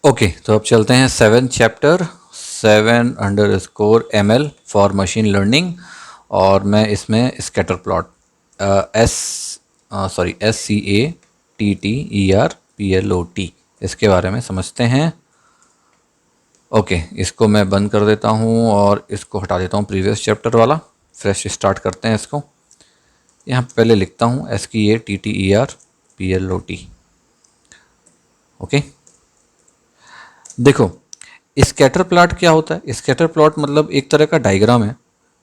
Okay, तो अब चलते हैं 7 chapter 7_ML for machine learning. और मैं इसमें स्कैटर प्लॉट एस SCATTERPLOT इसके बारे में समझते हैं। ओके, इसको मैं बंद कर देता हूँ और इसको हटा देता हूँ प्रीवियस चैप्टर वाला। फ्रेश स्टार्ट करते हैं इसको। यहाँ पहले लिखता हूँ SCATTERPLOT। ओके, देखो स्कैटर प्लॉट क्या होता है। स्कैटर प्लॉट मतलब एक तरह का डायग्राम है,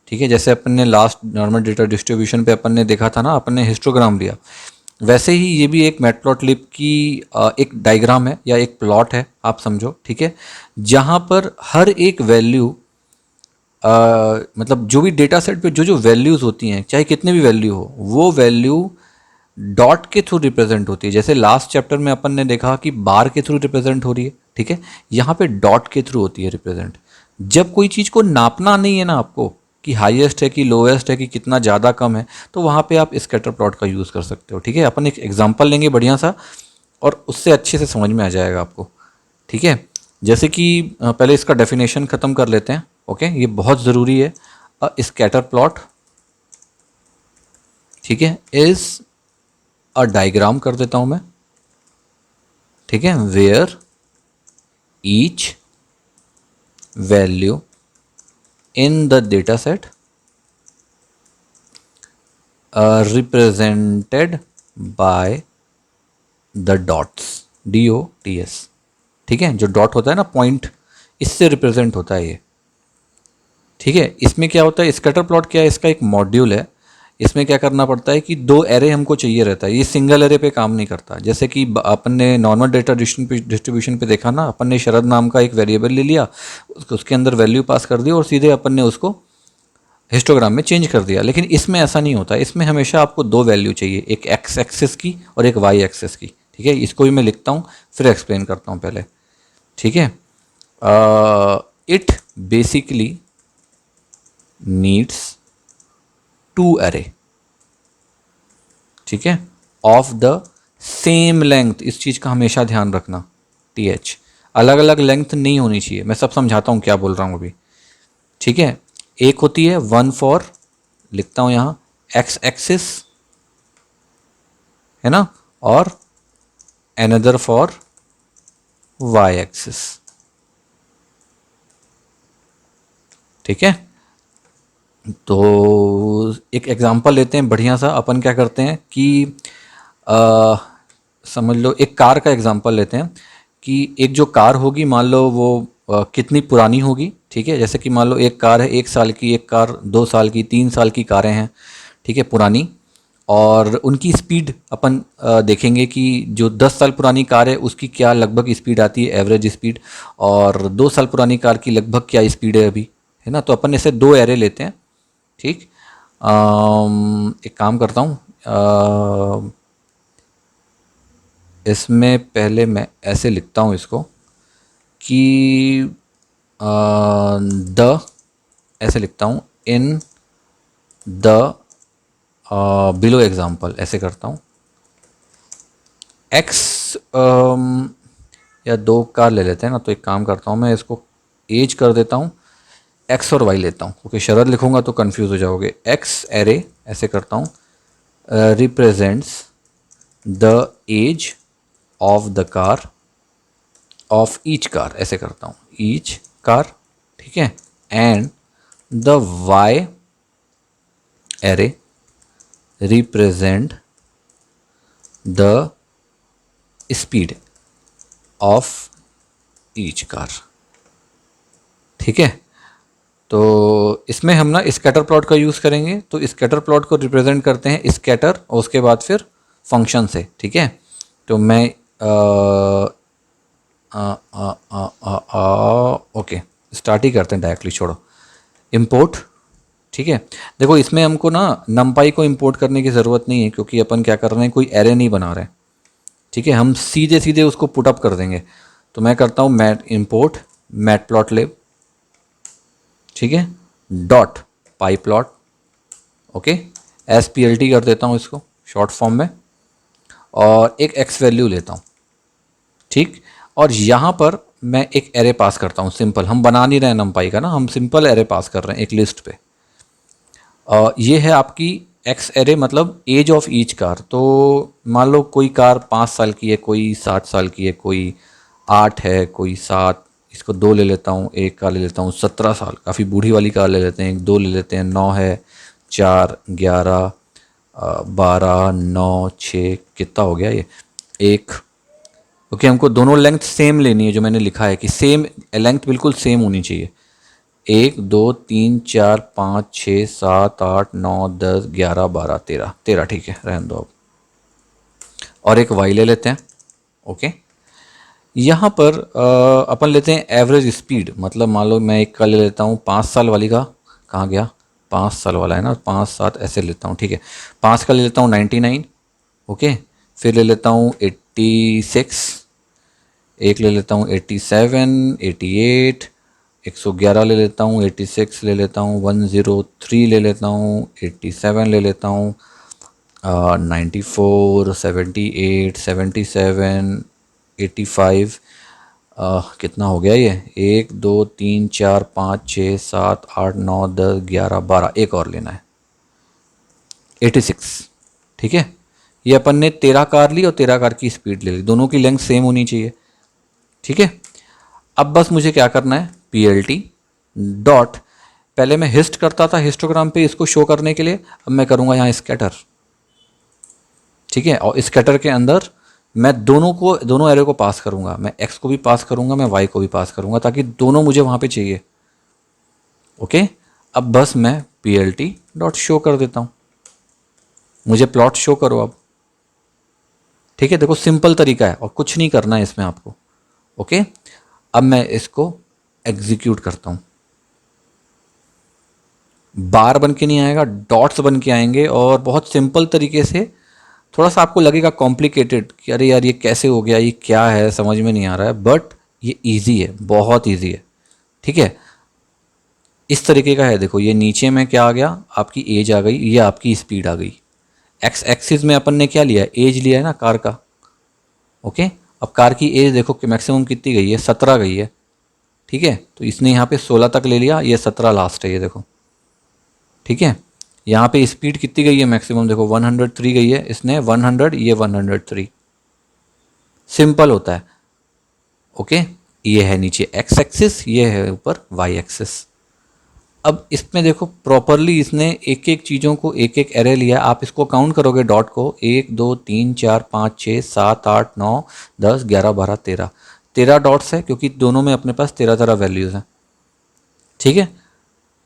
ठीक है। जैसे अपन ने लास्ट नॉर्मल डेटा डिस्ट्रीब्यूशन पे अपन ने देखा था ना, अपन ने हिस्टोग्राम लिया, वैसे ही ये भी एक मैटप्लॉटलिब की एक डायग्राम है या एक प्लॉट है, आप समझो, ठीक है। जहाँ पर हर एक वैल्यू मतलब जो भी डेटा सेट पे जो जो वैल्यूज़ होती हैं, चाहे कितने भी वैल्यू हो, वो वैल्यू डॉट के थ्रू रिप्रेजेंट होती है। जैसे लास्ट चैप्टर में अपन ने देखा कि बार के थ्रू रिप्रेजेंट हो रही है, ठीक है। यहाँ पे डॉट के थ्रू होती है रिप्रेजेंट। जब कोई चीज़ को नापना नहीं है ना आपको कि हाईएस्ट है कि लोएस्ट है कि कितना ज़्यादा कम है, तो वहाँ पे आप स्कैटर प्लॉट का यूज़ कर सकते हो, ठीक है। अपन एक एग्जांपल लेंगे बढ़िया सा और उससे अच्छे से समझ में आ जाएगा आपको, ठीक है। जैसे कि पहले इसका डेफिनेशन ख़त्म कर लेते हैं। ओके, ये बहुत ज़रूरी है। स्कैटर प्लॉट, ठीक है, इज़ डायग्राम कर देता हूँ मैं, ठीक है, where each value in the data set represented by the dots, DOTS, ठीक है। जो डॉट होता है ना, पॉइंट, इससे रिप्रेजेंट होता है ये, ठीक है। इसमें क्या होता है, स्कैटर प्लॉट क्या है, इसका एक मॉड्यूल है। इसमें क्या करना पड़ता है कि 2 एरे हमको चाहिए रहता है, ये सिंगल एरे पे काम नहीं करता। जैसे कि अपन ने नॉर्मल डेटा डिस्ट्रीब्यूशन पे देखा ना, अपन ने शरद नाम का एक वेरिएबल ले लिया, उसके अंदर वैल्यू पास कर दी और सीधे अपन ने उसको हिस्टोग्राम में चेंज कर दिया। लेकिन इसमें ऐसा नहीं होता, इसमें हमेशा आपको 2 वैल्यू चाहिए, एक एक्स एक्सिस की और एक वाई एक्सिस की, ठीक है। इसको भी मैं लिखता हूँ, फिर एक्सप्लेन करता हूँ पहले, ठीक है। इट बेसिकली नीड्स 2 array, ठीक है, ऑफ द सेम लेंथ। इस चीज़ का हमेशा ध्यान रखना, TH अलग अलग लेंथ नहीं होनी चाहिए। मैं सब समझाता हूँ क्या बोल रहा हूँ अभी, ठीक है। एक होती है 1 फॉर, लिखता हूँ यहाँ, एक्स एक्सिस, है ना, और अनदर फॉर वाई एक्सिस, ठीक है। तो एक एग्जांपल लेते हैं बढ़िया सा। अपन क्या करते हैं कि आ, समझ लो एक कार का एग्जांपल लेते हैं कि एक जो कार होगी, मान लो वो कितनी पुरानी होगी, ठीक है। जैसे कि मान लो एक कार है 1 साल की, एक कार 2 साल की, 3 साल की कारें हैं, ठीक है, पुरानी। और उनकी स्पीड अपन देखेंगे कि जो 10 साल पुरानी कार है उसकी क्या लगभग स्पीड आती है, एवरेज स्पीड, और 2 साल पुरानी कार की लगभग क्या स्पीड है अभी, है ना। तो अपन ऐसे 2 एरे लेते हैं, ठीक। एक काम करता हूँ, इसमें पहले मैं ऐसे लिखता हूँ इसको कि द, ऐसे लिखता हूँ, इन द बिलो एग्जाम्पल, ऐसे करता हूँ। एक्स या 2 कार ले लेते हैं ना, तो एक काम करता हूँ मैं इसको एज कर देता हूँ, एक्स और वाई लेता हूँ, क्योंकि शरद लिखूंगा तो कंफ्यूज हो जाओगे। एक्स एरे, ऐसे करता हूँ, represents the age of the car of each car, ऐसे करता हूँ, ईच कार, ठीक है। And the y array represent the speed of each car, ठीक है। तो इसमें हम ना स्कैटर प्लॉट का यूज़ करेंगे। तो स्कैटर प्लॉट को रिप्रेजेंट करते हैं स्कैटर और उसके बाद फिर फंक्शन से, ठीक है। तो मैं ओके, स्टार्ट ही करते हैं डायरेक्टली, छोड़ो, इंपोर्ट, ठीक है। देखो इसमें हमको ना नमपाई को इंपोर्ट करने की ज़रूरत नहीं है, क्योंकि अपन क्या कर रहे हैं, कोई एरे नहीं बना रहे हैं, ठीक है। हम सीधे सीधे उसको पुटअप कर देंगे। तो मैं करता हूँ मैट इंपोर्ट मैट प्लॉट लिब, ठीक है, डॉट पाई प्लॉट, ओके, SPLT कर देता हूँ इसको शॉर्ट फॉर्म में, और एक एक्स वैल्यू लेता हूँ, ठीक। और यहाँ पर मैं एक एरे पास करता हूँ सिंपल, हम बना नहीं रहे हैं नंपाई का ना, हम सिंपल एरे पास कर रहे हैं एक लिस्ट पे। ये है आपकी एक्स एरे, मतलब एज ऑफ ईच कार। तो मान लो कोई कार 5 साल की है, कोई 7 साल की है, कोई 8 है, कोई 7, इसको 2 ले लेता हूँ, एक कार ले लेता हूँ 17 साल, काफ़ी बूढ़ी वाली कार ले लेते हैं, 2 ले लेते हैं, 9 है, 4, 11, 12, 9, 6, कितना हो गया ये, एक। ओके, हमको दोनों लेंथ सेम लेनी है, जो मैंने लिखा है कि सेम लेंथ बिल्कुल सेम होनी चाहिए। 1, 2, 3, 4, 5, 6, 7, 8, 9, 10, 11, 12, 13, 13 ठीक है, रहने दो अब। और एक वाई ले लेते हैं। ओके, यहाँ पर अपन लेते हैं एवरेज स्पीड, मतलब मान लो मैं एक का ले लेता हूँ 5 साल वाली का, कहाँ गया 5 साल वाला है ना, 5, 7 ऐसे लेता हूँ, ठीक है। 5 का ले लेता हूँ 99। ओके, फिर ले लेता हूँ 86, एक ले लेता हूँ 87, 88, 111 ले लेता हूँ, 86 ले लेता हूँ, 103 ले लेता हूँ, 87 ले लेता हूँ, 94, 78, 77, 85, कितना हो गया ये, 1, 2, 3, 4, 5, 6, 7, 8, 9, 10, 11, 12, एक और लेना है 86। ठीक है, ये अपन ने 13 कार ली और 13 कार की स्पीड ले ली, दोनों की लेंथ सेम होनी चाहिए। ठीक है, अब बस मुझे क्या करना है, पी एल टी डॉट, पहले मैं हिस्ट करता था हिस्टोग्राम पे इसको शो करने के लिए, अब मैं करूँगा यहाँ स्कैटर। ठीक है, और स्कैटर के अंदर मैं दोनों एरे को पास करूँगा, मैं एक्स को भी पास करूँगा, मैं वाई को भी पास करूँगा, ताकि दोनों मुझे वहाँ पे चाहिए। ओके, अब बस मैं P L T dot show कर देता हूँ, मुझे प्लॉट शो करो अब। ठीक है, देखो सिंपल तरीका है और कुछ नहीं करना है इसमें आपको। ओके, अब मैं इसको एग्जीक्यूट करता हूँ, बार बन के नहीं आएगा, डॉट्स बन के आएंगे, और बहुत सिंपल तरीके से। थोड़ा सा आपको लगेगा कॉम्प्लिकेटेड कि अरे यार ये कैसे हो गया, ये क्या है, समझ में नहीं आ रहा है, बट ये इजी है, बहुत इजी है। ठीक है, इस तरीके का है। देखो ये नीचे में क्या आ गया, आपकी एज आ गई, ये आपकी स्पीड आ गई। एक्स एक्सिस में अपन ने क्या लिया है, एज लिया है ना कार का। ओके, अब कार की एज देखो कि मैक्सिमम कितनी गई है, 17 गई है। ठीक है, तो इसने यहाँ पे 16 तक ले लिया, ये 17 लास्ट है, ये देखो। ठीक है, यहाँ पे स्पीड कितनी गई है मैक्सिमम, देखो 103 गई है, इसने 100, ये 103। सिंपल होता है। ओके, ये है नीचे एक्स एक्सिस, ये है ऊपर वाई एक्सिस। अब इसमें देखो प्रॉपरली इसने एक एक चीज़ों को एक एक एरे लिया, आप इसको काउंट करोगे डॉट को, 1, 2, 3, 4, 5, 6, 7, 8, 9, 10, 11, 12, 13, 13 डॉट्स है, क्योंकि दोनों में अपने पास 13 वैल्यूज़ हैं। ठीक है,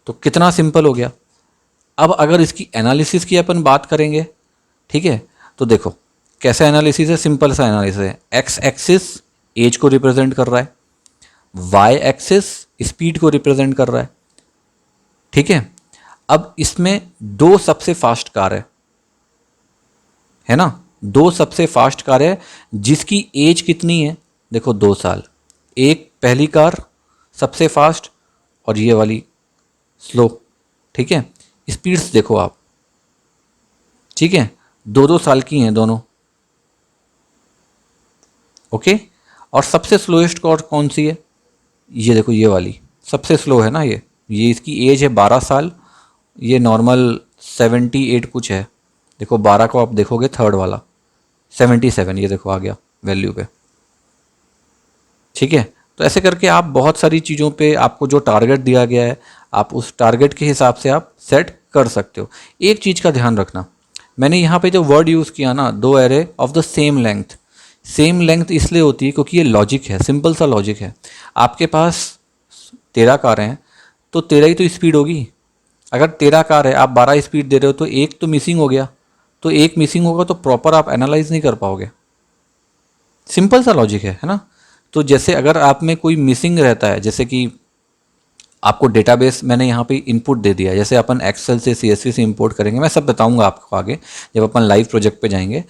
तो कितना सिंपल हो गया। अब अगर इसकी एनालिसिस की अपन बात करेंगे, ठीक है, तो देखो कैसा एनालिसिस है, सिंपल सा एनालिसिस है। एक्स एक्सिस एज को रिप्रेजेंट कर रहा है, वाई एक्सिस स्पीड को रिप्रेजेंट कर रहा है। ठीक है, अब इसमें दो सबसे फास्ट कार है ना, दो सबसे फास्ट कार है जिसकी एज कितनी है, देखो 2 साल। एक पहली कार सबसे फास्ट और ये वाली स्लो। ठीक है, स्पीड्स देखो आप, ठीक है, 2-2 साल की हैं दोनों। ओके, और सबसे स्लोएस्ट कार कौन सी है, ये देखो ये वाली सबसे स्लो है ना, ये इसकी एज है 12 साल, ये नॉर्मल 78 कुछ है। देखो 12 को आप देखोगे थर्ड वाला 77, ये देखो आ गया वैल्यू पे। ठीक है, तो ऐसे करके आप बहुत सारी चीज़ों पे आपको जो टारगेट दिया गया है, आप उस टारगेट के हिसाब से आप सेट कर सकते हो। एक चीज़ का ध्यान रखना, मैंने यहाँ पे जो वर्ड यूज़ किया ना, दो array of the same length, same length इसलिए होती है क्योंकि ये लॉजिक है, सिंपल सा लॉजिक है। आपके पास 13 कारें हैं तो 13 ही तो स्पीड होगी। अगर 13 कार है, आप 12 स्पीड दे रहे हो, तो एक तो मिसिंग हो गया, तो एक मिसिंग होगा तो प्रॉपर आप एनालाइज नहीं कर पाओगे। सिंपल सा लॉजिक है ना। तो जैसे अगर आप में कोई मिसिंग रहता है, जैसे कि आपको डेटाबेस मैंने यहाँ पे इनपुट दे दिया, जैसे अपन एक्सेल से सीएसवी से इंपोर्ट करेंगे, मैं सब बताऊंगा आपको आगे जब अपन लाइव प्रोजेक्ट पे जाएंगे।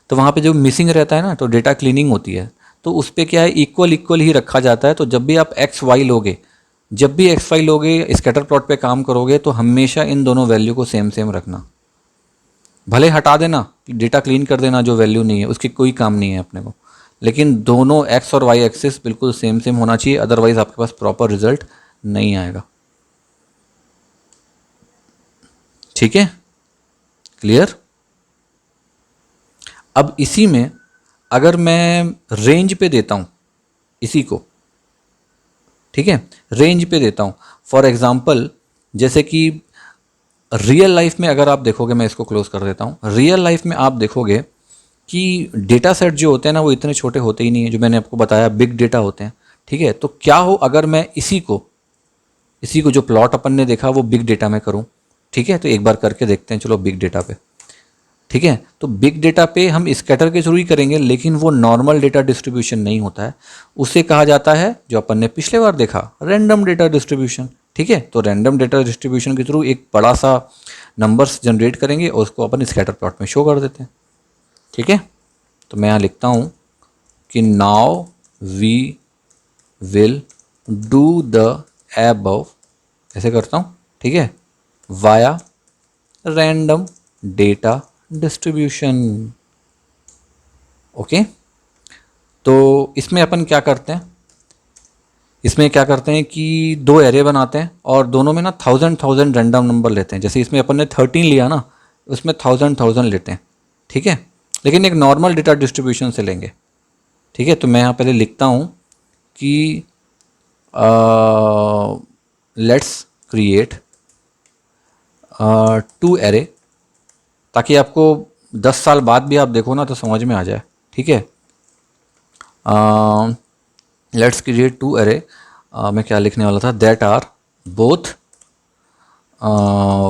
तो वहाँ पे जो मिसिंग रहता है ना, तो डेटा क्लीनिंग होती है, तो उस पर क्या है, इक्वल इक्वल ही रखा जाता है। तो जब भी आप एक्स वाई लोगे, जब भी एक्स वाई लोगे, स्कैटर प्लॉट पे काम करोगे, तो हमेशा इन दोनों वैल्यू को सेम सेम रखना। भले हटा देना, डेटा क्लीन कर देना जो वैल्यू नहीं है, उसकी कोई काम नहीं है अपने को, लेकिन दोनों एक्स और वाई एक्सिस बिल्कुल सेम सेम होना चाहिए, अदरवाइज आपके पास प्रॉपर रिजल्ट नहीं आएगा। ठीक है, क्लियर। अब इसी में अगर मैं रेंज पे देता हूँ इसी को, ठीक है, रेंज पे देता हूँ, फॉर एग्जांपल जैसे कि रियल लाइफ में अगर आप देखोगे, मैं इसको क्लोज कर देता हूँ, रियल लाइफ में आप देखोगे कि डेटा सेट जो होते हैं ना वो इतने छोटे होते ही नहीं है, जो मैंने आपको बताया बिग डेटा होते हैं। ठीक है, तो क्या हो अगर मैं इसी को जो प्लॉट अपन ने देखा वो बिग डेटा में करूँ। ठीक है, तो एक बार करके देखते हैं, चलो बिग डेटा पे। ठीक है, तो बिग डेटा पे हम स्कैटर के थ्रू ही करेंगे, लेकिन वो नॉर्मल डेटा डिस्ट्रीब्यूशन नहीं होता है, उसे कहा जाता है जो अपन ने पिछले बार देखा, रैंडम डेटा डिस्ट्रीब्यूशन। ठीक है, तो रैंडम डेटा डिस्ट्रीब्यूशन के थ्रू एक बड़ा सा नंबर्स जनरेट करेंगे और उसको अपन स्कैटर प्लॉट में शो कर देते हैं। ठीक है, तो मैं यहाँ लिखता हूँ कि now we will do the above, ऐसे करता हूँ। ठीक है, via random data distribution. Okay, तो इसमें अपन क्या करते हैं, इसमें क्या करते हैं कि दो एरे बनाते हैं और दोनों में ना 1000 रैंडम नंबर लेते हैं। जैसे इसमें अपन ने 13 लिया ना, उसमें 1000 लेते हैं। ठीक है, लेकिन एक नॉर्मल डेटा डिस्ट्रीब्यूशन से लेंगे। ठीक है, तो मैं यहाँ पहले लिखता हूँ कि लेट्स क्रिएट 2 एरे, ताकि आपको 10 साल बाद भी आप देखो ना तो समझ में आ जाए। ठीक है, लेट्स क्रिएट 2 एरे, मैं क्या लिखने वाला था, that are both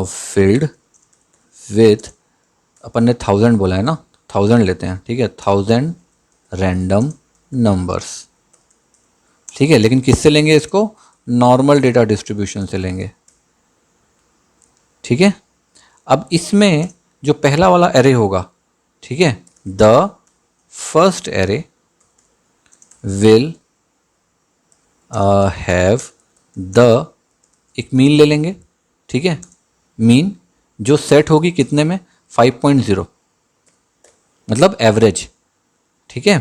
filled with, अपन ने 1000 बोला है ना, 1000 लेते हैं। ठीक है, 1000 रैंडम नंबर्स। ठीक है, लेकिन किससे लेंगे इसको, नॉर्मल डेटा डिस्ट्रीब्यूशन से लेंगे। ठीक है, अब इसमें जो पहला वाला एरे होगा, ठीक है, the first array will have the, एक मीन ले लेंगे। ठीक है, मीन जो सेट होगी कितने में, 5.0, मतलब एवरेज। ठीक है,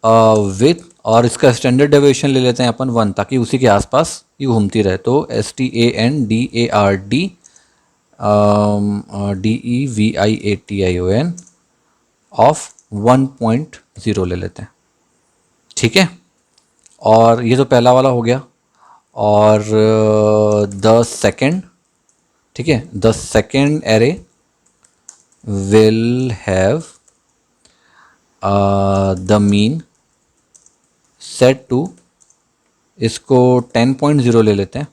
विथ, और इसका स्टैंडर्ड डेविएशन ले लेते हैं अपन 1, ताकि उसी के आसपास ये घूमती रहे। तो STANDARD ऑफ 1.0 ले लेते हैं। ठीक है, और ये तो पहला वाला हो गया। और द सेकेंड, ठीक है, the second array will have the mean set to, इसको 10.0 ले लेते हैं।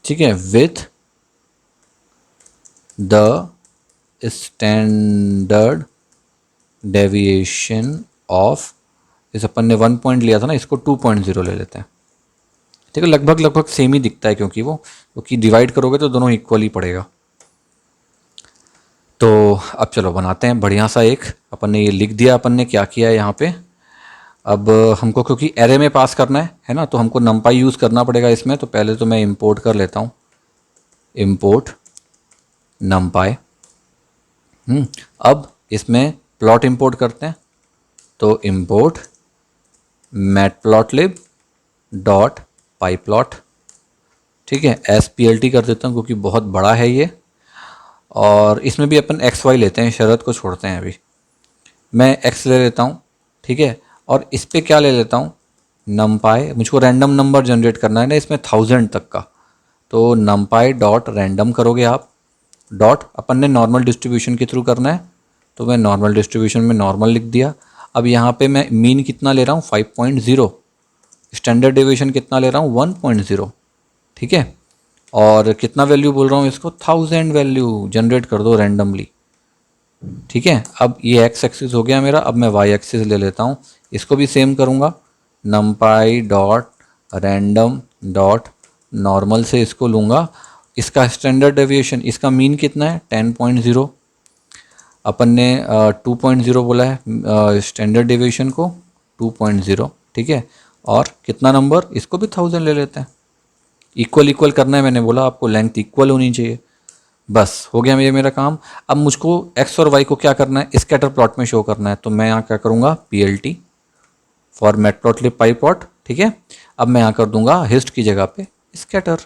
ठीक है, with the standard deviation of, इस अपन ने 1 पॉइंट लिया था ना, इसको 2.0 ले लेते हैं। ठीक है, लगभग लगभग सेम ही दिखता है, क्योंकि डिवाइड करोगे तो दोनों इक्वल ही पड़ेगा। तो अब चलो बनाते हैं बढ़िया सा एक, अपन ने ये लिख दिया, अपन ने क्या किया है यहाँ पे। अब हमको क्योंकि एरे में पास करना है ना, तो हमको नमपाई यूज़ करना पड़ेगा इसमें। तो पहले तो मैं इंपोर्ट कर लेता हूँ, इंपोर्ट नमपाई। अब इसमें प्लॉट इंपोर्ट करते हैं, तो इंपोर्ट मैटप्लॉटलिब डॉट पाईप्लॉट। ठीक है, SPLT कर देता हूँ क्योंकि बहुत बड़ा है ये, और इसमें भी अपन XY लेते हैं, शरत को छोड़ते हैं। अभी मैं X ले लेता हूँ। ठीक है, और इस पर क्या ले लेता हूँ, नमपाई, मुझको रैंडम नंबर जनरेट करना है ना इसमें 1000 तक का, तो नमपाई डॉट रैंडम करोगे आप, डॉट अपन ने नॉर्मल डिस्ट्रीब्यूशन के थ्रू करना है, तो मैं नॉर्मल डिस्ट्रीब्यूशन में नॉर्मल लिख दिया। अब यहाँ पे मैं मीन कितना ले रहा हूँ, 5.0, स्टैंडर्ड डेविएशन कितना ले रहा हूँ, 1.0। ठीक है, और कितना वैल्यू बोल रहा हूँ इसको, 1000 वैल्यू जनरेट कर दो रैंडमली। ठीक है, अब ये x एक्सिस हो गया मेरा। अब मैं y एक्सिस ले लेता हूँ, इसको भी सेम करूँगा, नमपाई डॉट रैंडम डॉट नॉर्मल से इसको लूँगा। इसका स्टैंडर्ड डेविएशन, इसका मीन कितना है, 10.0, अपन ने 2.0 बोला है स्टैंडर्ड डेविएशन को, 2.0। ठीक है, और कितना नंबर, इसको भी 1000 ले लेते हैं। इक्वल इक्वल करना है, मैंने बोला आपको लेंथ इक्वल होनी चाहिए। बस हो गया ये मेरा काम। अब मुझको एक्स और वाई को क्या करना है, स्कैटर प्लॉट में शो करना है, तो मैं यहाँ क्या करूँगा, PLT फॉर मैटप्लॉटलिब पाईप्लॉट, ठीक है। अब मैं यहाँ कर दूंगा हिस्ट की जगह पे स्कैटर।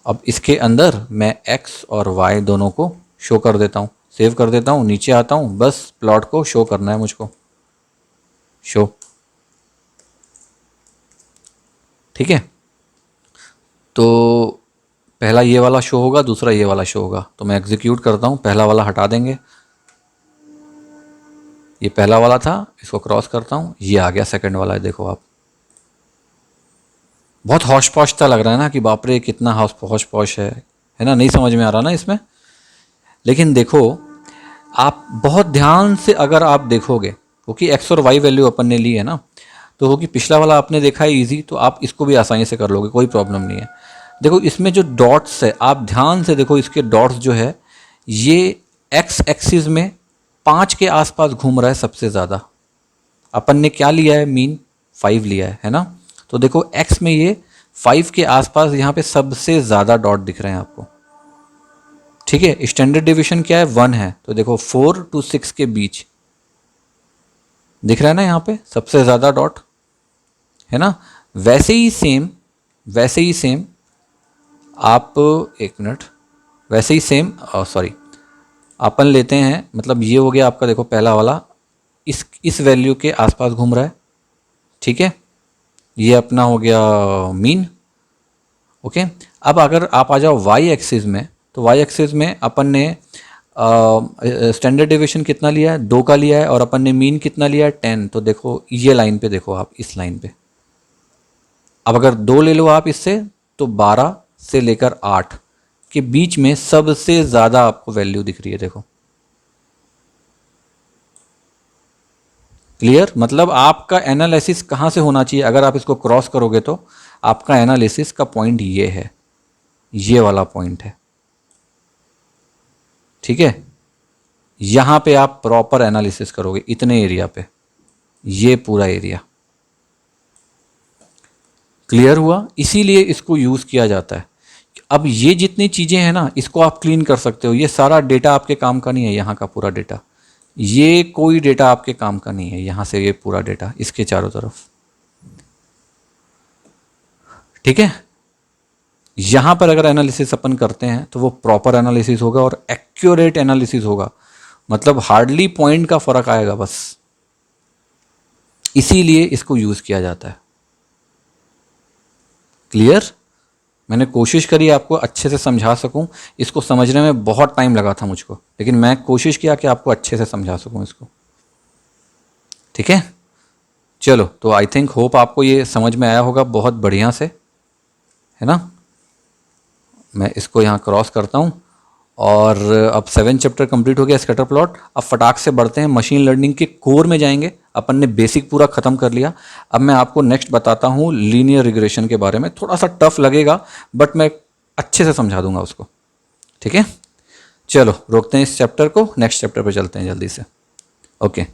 अब इसके अंदर मैं एक्स और वाई दोनों को शो कर देता हूँ, सेव कर देता हूँ, नीचे आता हूँ, बस प्लॉट को शो करना है मुझको, शो, ठीक है। तो पहला ये वाला शो होगा, दूसरा ये वाला शो होगा, तो मैं एग्जीक्यूट करता हूँ, पहला वाला हटा देंगे, ये पहला वाला था, इसको क्रॉस करता हूँ, ये आ गया सेकंड वाला है, देखो आप। बहुत हौश पौश सा लग रहा है ना कि बाप रे कितना हौश पौश है ना, नहीं समझ में आ रहा ना इसमें। लेकिन देखो आप बहुत ध्यान से अगर आप देखोगे, क्योंकि एक्स और वाई वैल्यू अपन ने ली है ना, तो वो कि पिछला वाला आपने देखा है इजी, तो आप इसको भी आसानी से कर लोगे, कोई प्रॉब्लम नहीं है। देखो इसमें जो डॉट्स है, आप ध्यान से देखो, इसके डॉट्स जो है ये एक्स एक्सिस में 5 के आसपास घूम रहा है सबसे ज़्यादा। अपन ने क्या लिया है, मीन 5 लिया है ना। तो देखो एक्स में ये 5 के आसपास यहाँ पे सबसे ज़्यादा डॉट दिख रहे हैं आपको, ठीक है। स्टैंडर्ड डिवीजन क्या है, 1 है, तो देखो 4 to 6 के बीच दिख रहा है ना यहाँ पे सबसे ज़्यादा डॉट, है ना। वैसे ही सेम आप, एक मिनट, वैसे ही सेम, सॉरी, अपन लेते हैं, मतलब ये हो गया आपका, देखो पहला वाला इस वैल्यू के आसपास घूम रहा है, ठीक है, ये अपना हो गया मीन, ओके। अब अगर आप आ जाओ वाई एक्सिस में, तो वाई एक्सिस में अपन ने स्टैंडर्ड डिवीजन कितना लिया है, 2 का लिया है, और अपन ने मीन कितना लिया है, 10। तो देखो ये लाइन पे देखो आप, इस लाइन पे, अब अगर 2 ले लो आप इससे, तो 12 से लेकर 8 के बीच में सबसे ज़्यादा आपको वैल्यू दिख रही है, देखो। क्लियर, मतलब आपका एनालिसिस कहाँ से होना चाहिए, अगर आप इसको क्रॉस करोगे तो आपका एनालिसिस का पॉइंट ये है, ये वाला पॉइंट है, ठीक है। यहाँ पे आप प्रॉपर एनालिसिस करोगे, इतने एरिया पे, ये पूरा एरिया। क्लियर हुआ, इसीलिए इसको यूज़ किया जाता है। अब ये जितनी चीज़ें हैं ना, इसको आप क्लीन कर सकते हो, ये सारा डेटा आपके काम का नहीं है, यहाँ का पूरा डेटा, ये कोई डेटा आपके काम का नहीं है, यहाँ से ये पूरा डेटा इसके चारों तरफ, ठीक है। यहाँ पर अगर एनालिसिस अपन करते हैं तो वो प्रॉपर एनालिसिस होगा और एक्यूरेट एनालिसिस होगा, मतलब हार्डली पॉइंट का फर्क आएगा बस, इसीलिए इसको यूज़ किया जाता है। क्लियर, मैंने कोशिश करी आपको अच्छे से समझा सकूं, इसको समझने में बहुत टाइम लगा था मुझको, लेकिन मैं कोशिश किया कि आपको अच्छे से समझा सकूं इसको, ठीक है। चलो, तो आई थिंक होप आपको ये समझ में आया होगा बहुत बढ़िया से, है ना। मैं इसको यहाँ क्रॉस करता हूँ, और अब 7 चैप्टर कंप्लीट हो गया स्कैटर प्लॉट। अब फटाक से बढ़ते हैं, मशीन लर्निंग के कोर में जाएंगे, अपन ने बेसिक पूरा ख़त्म कर लिया। अब मैं आपको नेक्स्ट बताता हूँ लीनियर रिग्रेशन के बारे में, थोड़ा सा टफ लगेगा बट मैं अच्छे से समझा दूंगा उसको, ठीक है। चलो रोकते हैं इस चैप्टर को, नेक्स्ट चैप्टर पर चलते हैं जल्दी से, ओके।